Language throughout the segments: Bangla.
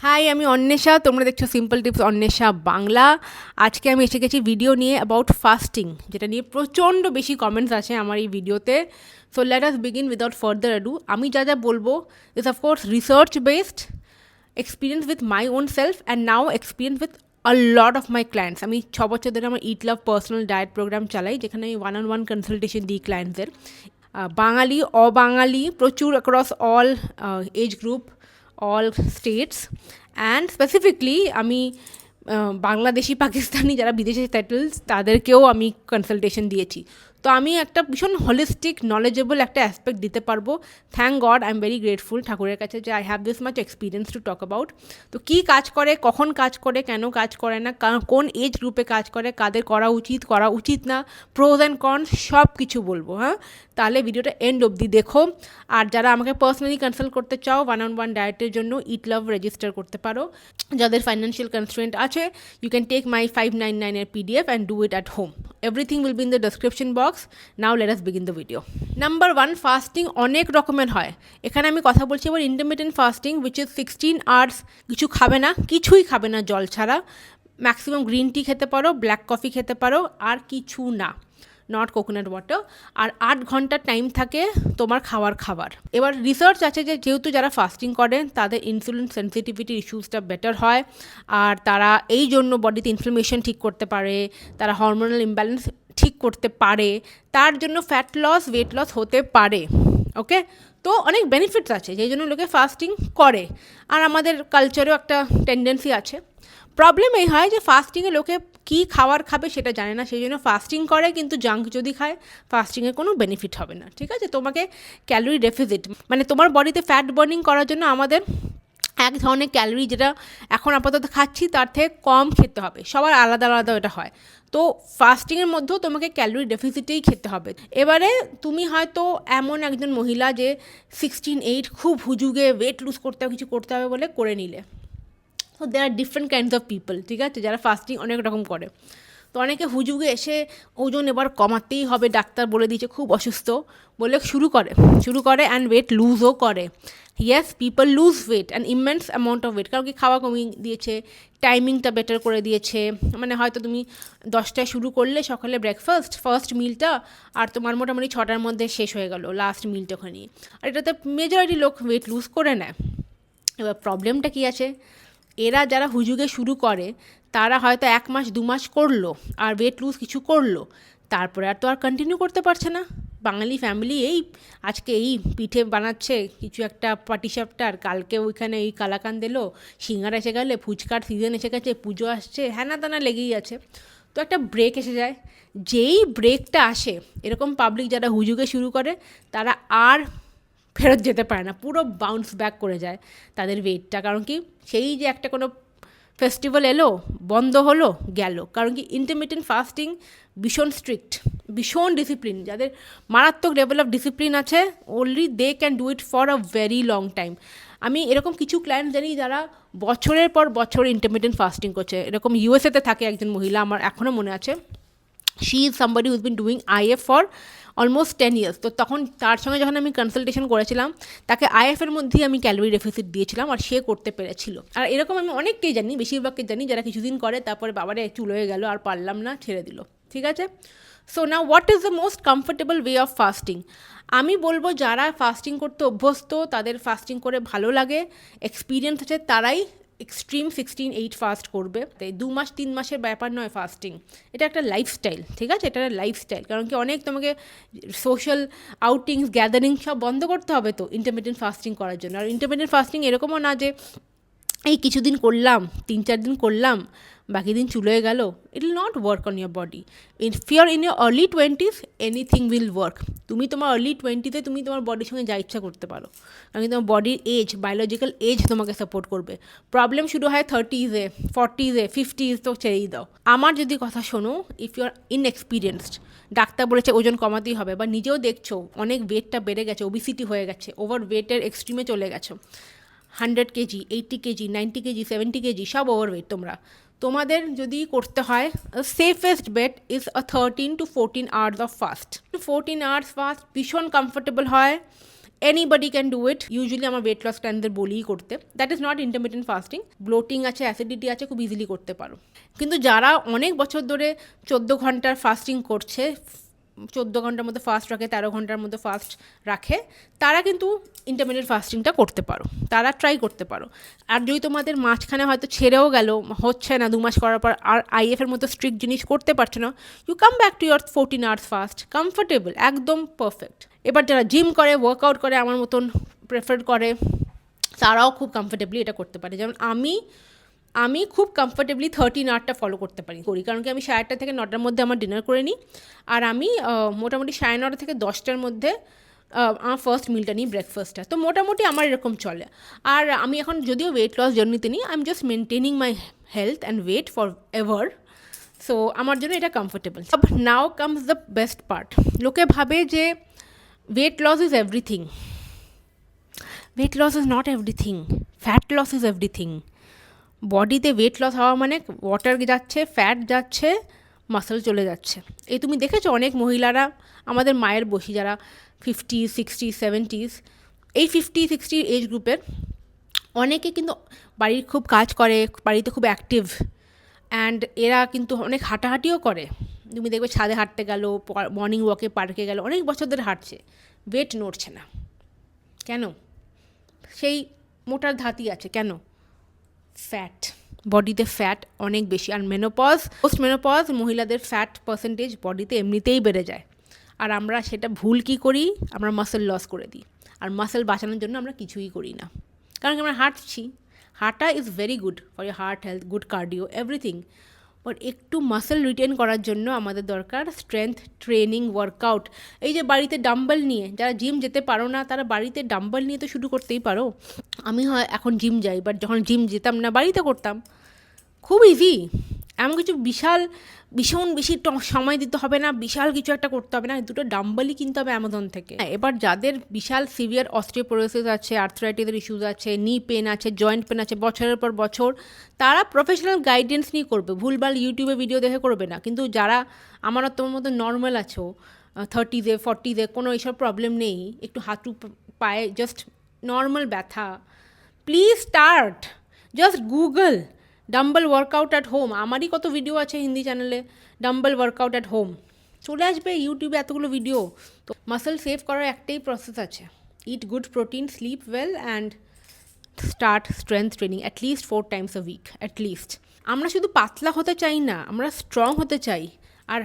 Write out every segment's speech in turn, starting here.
হাই, আমি অন্বেষা। তোমরা দেখছো সিম্পল টিপস অন্বেষা বাংলা। আজকে আমি এসে গেছি ভিডিও নিয়ে অ্যাবাউট ফাস্টিং, যেটা নিয়ে প্রচণ্ড বেশি কমেন্টস আছে আমার এই ভিডিওতে। So let us begin without further ado. আমি যা যা বলবো is of course research based, experience with my own self and now experience with a lot of my clients. আমি 6 বছর ধরে আমার ইট লাভ পার্সোনাল ডায়েট প্রোগ্রাম চালাই, যেখানে আমি 1-on-1 কনসালটেশন দিই ক্লায়েন্টসদের। বাঙালি, অবাঙালি, প্রচুর across all age group, all states, and specifically আমি বাংলাদেশি পাকিস্তানি যারা বিদেশে সেটেলস তাদেরকেও আমি কনসালটেশন দিয়েছি। তো আমি একটা ভীষণ হোলিস্টিক নলেজেবল একটা অ্যাসপেক্ট দিতে পারবো। Thank god, I am very grateful ঠাকুরের কাছে যে I have this much experience to talk about. তো কী কাজ করে, কখন কাজ করে, কেন কাজ করে না, কোন এজ গ্রুপে কাজ করে, কাদের করা উচিত না, প্রোজ অ্যান্ড কনস সব কিছু বলবো। হ্যাঁ, তাহলে ভিডিওটা এন্ড অবধি দেখো। আর যারা আমাকে পার্সোনালি কনসাল্ট করতে চাও 1-on-1 ডায়েটের জন্য, ইট লাভ রেজিস্টার করতে পারো। যাদের ফাইন্যান্সিয়াল কনস্ট্রেন্ট আছে, ইউ ক্যান টেক মাই 599 এর PDF and do it at home. Everything will be in the description box. Now let us begin the video. Number 1, fasting অনেক রকমের হয়। এখানে আমি কথা বলছি এবার intermittent fasting, which is 16 hours কিছু খাবে না, কিছুই খাবে না জল ছাড়া। ম্যাক্সিমাম গ্রিন টি খেতে পারো, ব্ল্যাক কফি খেতে পারো, আর কিছু না, নট কোকোনাট ওয়াটার। আর 8 ঘন্টার টাইম থাকে তোমার খাবার। এবার রিসার্চ আছে যে যেহেতু যারা ফাস্টিং করে তাদের ইনসুলিন সেন্সিটিভিটি ইস্যুসটা বেটার হয়, আর তারা এই জন্য বডিতে ইনফ্লামেশন ঠিক করতে পারে, তারা হরমোনাল ইমব্যালেন্স ঠিক করতে পারে, তার জন্য ফ্যাট লস, ওয়েট লস হতে পারে। ওকে, তো অনেক বেনিফিটস আছে যেই জন্য লোকে ফাস্টিং করে, আর আমাদের কালচারেও একটা টেন্ডেন্সি আছে। প্রবলেম এই হয় যে ফাস্টিংয়ে লোকে কী খাবে সেটা জানে না, সেই জন্য ফাস্টিং করে, কিন্তু জাঙ্ক যদি খায় ফাস্টিংয়ে কোনো বেনিফিট হবে না। ঠিক আছে, তোমাকে ক্যালোরি ডেফিসিট মানে তোমার বডিতে ফ্যাট বার্নিং করার জন্য আমাদের এক ধরনের ক্যালোরি, যেটা এখন আপাতত খাচ্ছি তার থেকে কম খেতে হবে। সবার আলাদা আলাদা এটা হয়। তো ফাস্টিংয়ের মধ্যেও তোমাকে ক্যালোরি ডেফিসিটেই খেতে হবে। এবারে তুমি হয়তো এমন একজন মহিলা যে 16-8 খুব হুজুগে ওয়েট লুজ করতে হবে, কিছু করতে হবে বলে করে নিলে। তো দেয়ার আর ডিফারেন্ট কাইন্ডস অফ পিপল, ঠিক আছে, যারা ফাস্টিং অনেক রকম করে। তো অনেকে হুজুগে এসে ওজন এবার কমাতেই হবে, ডাক্তার বলে দিয়েছে খুব অসুস্থ বলে শুরু করে অ্যান্ড ওয়েট লুজও করে। Yes, people lose weight and immense amount of weight, কারণ কি খাওয়া কমিয়ে দিয়েছে, টাইমিংটা বেটার করে দিয়েছে। মানে হয়তো তুমি 10টায় শুরু করলে সকালে ব্রেকফাস্ট, ফার্স্ট মিলটা, আর তোমার মোটামুটি 6টার মধ্যে শেষ হয়ে গেল লাস্ট মিলটা ওখানে। আর এটাতে মেজরিটি লোক ওয়েট লুজ করে নেয়। এবার প্রবলেমটা কী আছে, এরা যারা হুজুগে শুরু করে তারা হয়তো 1 মাস 2 মাস করলো আর ওয়েট লুজ কিছু করলো, তারপরে আর তো আর কন্টিনিউ করতে পারছে না। বাঙালি ফ্যামিলি এই আজকে এই পিঠে বানাচ্ছে কিছু একটা পাটিসাপটা, আর কালকে ওইখানে এই কালাকান দিলো, সিঙ্গারা এসে গেলে, ফুচকার সিজন এসে গেছে, পুজো আসছে, হ্যানা তানা লেগেই আছে। তো একটা ব্রেক এসে যায়। যেই ব্রেকটা আসে, এরকম পাবলিক যারা হুজুগে শুরু করে তারা আর ফেরত যেতে পারে না, পুরো বাউন্স ব্যাক করে যায় তাদের ওয়েটটা। কারণ কি, সেই যে একটা কোনো ফেস্টিভ্যাল এলো, বন্ধ হলো, গেল। কারণ কি, ইন্টারমিটেন্ট ফাস্টিং ভীষণ স্ট্রিক্ট, ভীষণ ডিসিপ্লিন। যাদের মারাত্মক লেভেল অফ ডিসিপ্লিন আছে, only they can do it for a very long time. আমি এরকম কিছু ক্লায়েন্ট জানি যারা বছরের পর বছর ইন্টারমিটেন্ট ফাস্টিং করছে। এরকম ইউএসএতে থাকে একজন মহিলা, আমার এখনও মনে আছে। She is somebody who's been doing IF for almost 10 years। তো তখন তার সঙ্গে যখন আমি কনসালটেশন করেছিলাম, তাকে IF-এর মধ্যেই আমি ক্যালোরি ডেফিসিট দিয়েছিলাম, আর সে করতে পেরেছিল। আর এরকম আমি অনেককেই জানি, বেশিরভাগকে জানি, যারা কিছুদিন করে তারপরে বাবারে চুল হয়ে গেল, আর পারলাম না, ছেড়ে দিল। ঠিক আছে, so now what is the most comfortable way of fasting? আমি বলবো যারা ফাস্টিং করতে অভ্যস্ত, তাদের ফাস্টিং করে ভালো লাগে, এক্সপিরিয়েন্স আছে, তারাই এক্সট্রিম 16-8 ফাস্ট করবে। তাই 2 মাস 3 মাসের ব্যাপার নয় ফাস্টিং, এটা একটা লাইফস্টাইল। ঠিক আছে, এটা একটা লাইফস্টাইল। কারণ কি, অনেক তোমাকে সোশ্যাল আউটিংস, গ্যাদারিং সব বন্ধ করতে হবে তো ইন্টারমিটেন্ট ফাস্টিং করার জন্য। আর ইন্টারমিটেন্ট ফাস্টিং এরকমও না যে এই কিছুদিন করলাম, 3-4 দিন করলাম, বাকি দিন চুলে গেল। It will not work on your body. If you are in your early 20s, anything will work. তুমি তোমার আর্লি 20-তে তুমি তোমার বডির সঙ্গে যা ইচ্ছা করতে পারো, কারণ তোমার বডির এজ, বায়োলজিক্যাল এজ তোমাকে সাপোর্ট করবে। প্রবলেম শুরু হয় 30s-এ, 40s-এ, 50s, তো ছেড়েই দাও। আমার যদি কথা শোনো, if you are inexperienced, doctor বলেছে ওজন কমাতেই হবে, বা নিজেও দেখছো অনেক ওয়েটটা বেড়ে গেছে, ওবিসিটি হয়ে গেছে, ওভার ওয়েটের এক্সট্রিমে চলে গেছো, 100 কেজি, 80 কেজি, 90 কেজি, 70 কেজি, সব ওভারওয়েট তোমাদের যদি করতে হয়, safest bet is a 13 to 14 hours of fast. 14 hours fast ভীষণ কমফোর্টেবল হয়, anybody can do it. Usually আমার ওয়েট লস ক্লায়েন্টদের বলিই করতে, that is not intermittent fasting. Bloating আছে, অ্যাসিডিটি আছে, খুব ইজিলি করতে পারো। কিন্তু যারা অনেক বছর ধরে 14 ঘন্টার ফাস্টিং করছে, 14 ঘন্টার মধ্যে ফাস্ট রাখে, 13 ঘন্টার মধ্যে ফাস্ট রাখে, তারা কিন্তু ইন্টারমিডিয়েট ফাস্টিংটা করতে পারো, তারা ট্রাই করতে পারো। আর যদি তোমাদের মাঝখানে হয়তো ছেড়েও গেল, হচ্ছে না 2 মাস করার পর, আর আইএফের মতো স্ট্রিক্ট জিনিস করতে পারছো না, you come back to your 14 hours fast, comfortable, একদম পারফেক্ট। এবার যারা জিম করে, ওয়ার্কআউট করে, আমার মতন প্রেফার করে, তারাও খুব কমফোর্টেবলি এটা করতে পারে। যেমন আমি খুব কমফোর্টেবলি 13 আওয়ারটা ফলো করতে করি, কারণ কি আমি 8:30 থেকে 9টার মধ্যে আমার ডিনার করে নিই, আর আমি মোটামুটি 9:30 থেকে 10টার মধ্যে আমার ফার্স্ট মিলটা নিই, ব্রেকফাস্টটা। তো মোটামুটি আমার এরকম চলে। আর আমি এখন যদিও ওয়েট লস জার্নিতে নিই, I am just maintaining my health and weight forever. So আমার জন্য এটা comfortable. Now comes the best part. লোকে ভাবে যে weight loss is everything. Weight loss is not everything, fat loss is everything. বডিতে ওয়েট লস হওয়া মানে ওয়াটার যাচ্ছে, ফ্যাট যাচ্ছে, মাসল চলে যাচ্ছে। এই তুমি দেখেছো অনেক মহিলারা, আমাদের মায়ের বয়সী যারা 50, 60, 70s, এই 50, 60 এজ গ্রুপের অনেকে কিন্তু বাড়ির খুব কাজ করে, বাড়িতে খুব অ্যাক্টিভ, অ্যান্ড এরা কিন্তু অনেক হাঁটাহাঁটিও করে। তুমি দেখবে ছাদে হাঁটতে গেল, মর্নিং ওয়াকে পার্কে গেল, অনেক বছর ধরে হাঁটছে, ওয়েট নড়ছে না। কেন? সেই মোটার ধাতি আছে। কেন? ফ্যাট, বডিতে ফ্যাট অনেক বেশি। আর পোস্ট মেনোপজ মহিলাদের ফ্যাট পার্সেন্টেজ বডিতে এমনিতেই বেড়ে যায়। আর আমরা সেটা ভুল কী করি? আমরা মাসল লস করে দিই, আর মাসল বাঁচানোর জন্য আমরা কিছুই করি না, কারণ আমরা হাঁটছি। হাঁটা is very good for your heart health, good cardio, everything. But একটু মাসল রিটেন করার জন্য আমাদের দরকার স্ট্রেংথ ট্রেনিং, ওয়ার্কআউট। এই যে বাড়িতে ডাম্বেল নিয়ে, যারা জিম যেতে পারো না, তারা বাড়িতে ডাম্বেল নিয়ে তো শুরু করতেই পারো। আমি এখন জিম যাই, বাট যখন জিম যেতাম না, বাড়িতে করতাম। খুব ইজি, এমন কিছু ভীষণ বেশি সময় দিতে হবে না, বিশাল কিছু একটা করতে হবে না, দুটো ডাম্বেলই কিনতে হবে অ্যামাজন থেকে। এবার যাদের বিশাল সিভিয়ার অস্টিওপোরোসিস আছে, আর্থ্রাইটিসের ইস্যুস আছে, নি পেন আছে, জয়েন্ট পেন আছে বছরের পর বছর, তারা প্রফেশনাল গাইডেন্স নিয়ে করবে, ভুলভাল ইউটিউবে ভিডিও দেখে করবে না। কিন্তু যারা আমার তোমার মতো নর্মাল আছো, 30s, 40s, কোনো এইসব প্রবলেম নেই, একটু হাঁটু পায়ে জাস্ট নর্মাল ব্যথা, please start, just Google dumbbell workout at home. আমারই কত ভিডিও আছে হিন্দি চ্যানেলে, ডাম্বেল ওয়ার্কআউট অ্যাট হোম চলে আসবে ইউটিউবে, এতগুলো ভিডিও। তো মাসল সেভ করার একটাই প্রসেস আছে, eat good protein, sleep well, and start strength training at least 4 times a week, at least. আমরা শুধু পাতলা হতে চাই না, আমরা স্ট্রং হতে চাই। আর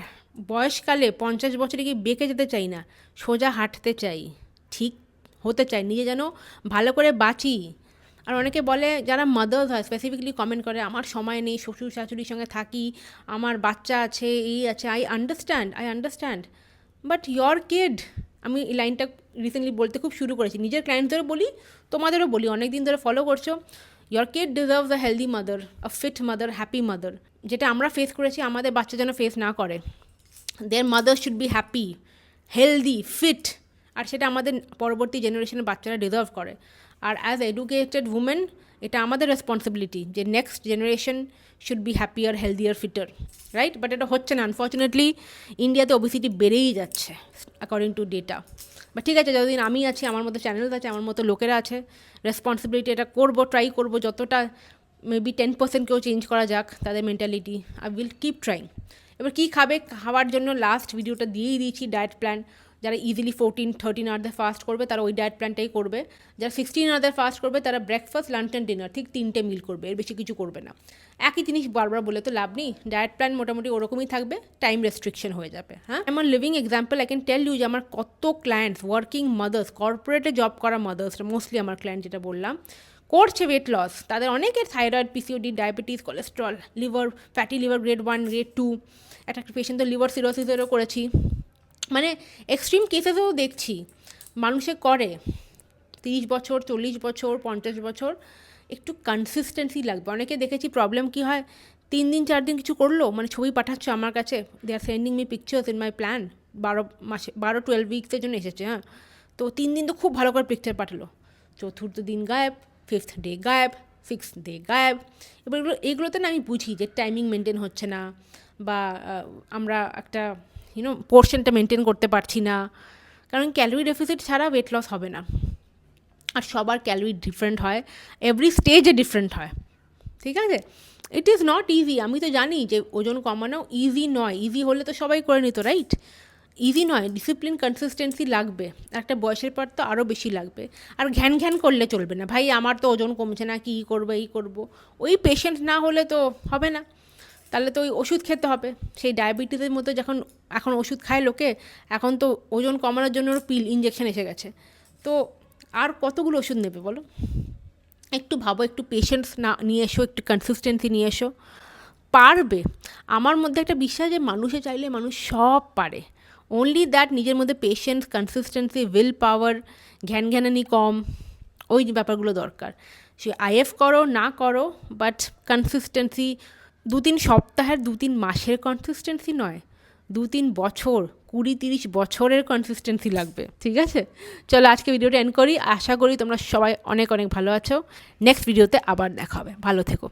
বয়সকালে 50 বছরে গিয়ে বেঁকে যেতে চাই না, সোজা হাঁটতে চাই, ঠিক হতে চাই, নিজে যেন ভালো করে বাঁচি। আর অনেকে বলে, যারা মাদার্স হয় স্পেসিফিকলি কমেন্ট করে, আমার সময় নেই, শ্বশুর শাশুড়ির সঙ্গে থাকি, আমার বাচ্চা আছে, এই আছে। I understand, but your kid, আমি এই লাইনটা রিসেন্টলি বলতে খুব শুরু করেছি, নিজের ক্লায়েন্টদেরও বলি, তোমাদেরও বলি, অনেক দিন ধরে ফলো করছো। Your kid deserves a healthy mother, a fit mother, happy mother. যেটা আমরা ফেস করেছি, আমাদের বাচ্চা যেন ফেস না করে। Their mother should be happy, healthy, fit. আর সেটা আমাদের পরবর্তী জেনারেশনের বাচ্চারা ডিজার্ভ করে। আর অ্যাজ এডুকেটেড উমেন, এটা আমাদের রেসপন্সিবিলিটি যে next generation should be happier, healthier, fitter, right? But এটা হচ্ছে না, আনফর্চুনেটলি ইন্ডিয়াতে ওবেসিটি বেড়েই যাচ্ছে অ্যাকর্ডিং টু ডেটা। বা ঠিক আছে, যতদিন আমি আছি, আমার মতো চ্যানেলস আছে, আমার মতো লোকেরা আছে, রেসপন্সিবিলিটি এটা করবো, ট্রাই করবো, যতটা মেবি 10% কেউ চেঞ্জ করা যাক তাদের mentality, I will keep trying. এবার কী খাওয়ার জন্য লাস্ট ভিডিওটা দিয়েই দিয়েছি, ডায়েট প্ল্যান। যারা ইজিলি 14-13 আওয়ার ফাস্ট করবে তারা ওই ডায়েট প্ল্যানটাই করবে। যারা 16 আওয়ার ফাস্ট করবে তারা ব্রেকফাস্ট, লাঞ্চ অ্যান্ড ডিনার ঠিক 3টে মিল করবে, এর বেশি কিছু করবে না। একই জিনিস বারবার বলে তো লাভ নেই, ডায়েট প্ল্যান মোটামুটি ওরকমই থাকবে, টাইম রেস্ট্রিকশন হয়ে যাবে। হ্যাঁ, আমার living example, I can tell you যে আমার কত ক্লায়েন্টস, ওয়ার্কিং মাদার্স, কর্পোরেটে জব করা মাদার্সরা মোস্টলি আমার ক্লায়েন্ট, যেটা বললাম, করছে ওয়েট লস। তাদের অনেকের thyroid, PCOD, diabetes, cholesterol, liver, fatty liver grade 1, grade 2, একটা পেশেন্ট তো লিভার সিরোসিসেরও করেছি। মানে এক্সট্রিম কেসেসও দেখছি মানুষে করে 30 বছর, 40 বছর, 50 বছর। একটু কনসিস্টেন্সি লাগবে। অনেকে দেখেছি প্রবলেম কী হয়, 3 দিন 4 দিন কিছু করলো, মানে ছবি পাঠাচ্ছে আমার কাছে, they are sending me pictures in my plan, 12 উইকসের জন্য এসেছে। হ্যাঁ, তো 3 দিন তো খুব ভালো করে পিকচার পাঠালো, 4th দিন গায়েব, 5th ডে গায়েব, 6th ডে গায়েব। এবার এইগুলোতে না আমি বুঝি যে টাইমিং মেনটেন হচ্ছে না, বা আমরা একটা পোর্শনটা মেনটেন করতে পারছি না, কারণ ক্যালোরি ডেফিসিট ছাড়া ওয়েট লস হবে না। আর সবার ক্যালোরি ডিফারেন্ট হয়, এভরি স্টেজে ডিফারেন্ট হয়, ঠিক আছে? It is not easy. আমি তো জানি যে ওজন কমানো ইজি নয়, ইজি হলে তো সবাই করে নিত, রাইট? ইজি নয়, ডিসিপ্লিন কনসিস্টেন্সি লাগবে, একটা বয়সের পর তো আরও বেশি লাগবে। আর ঘ্যান ঘ্যান করলে চলবে না, ভাই আমার তো ওজন কমছে না, কী করবো, এই করবো, ওই পেশেন্ট না হলে তো হবে না। তাহলে তো ওই ওষুধ খেতে হবে, সেই ডায়াবেটিসের মতো যখন এখন ওষুধ খায় লোকে, এখন তো ওজন কমানোর জন্য পিল ইঞ্জেকশন এসে গেছে, তো আর কতগুলো ওষুধ নেবে বলো? একটু ভাবো, একটু পেশেন্স না নিয়ে এসো, একটু কনসিস্টেন্সি নিয়ে এসো, পারবে। আমার মধ্যে একটা বিশ্বাস যে মানুষে চাইলে মানুষ সব পারে, অনলি দ্যাট নিজের মধ্যে পেশেন্স, কনসিস্টেন্সি, উইল পাওয়ার, ঘ্যানঘ্যানানি কম, ওই যে ব্যাপারগুলো দরকার। সে আইএফ করো না করো, বাট কনসিস্টেন্সি 2-3 সপ্তাহের, 2-3 মাসের কনসিস্টেন্সি নয়, 2-3 বছর, 20-30 বছরের কনসিস্টেন্সি লাগবে, ঠিক আছে? চলো আজকে ভিডিওটা এন্ড করি। আশা করি তোমরা সবাই অনেক অনেক ভালো আছো। নেক্সট ভিডিওতে আবার দেখা হবে, ভালো থেকো।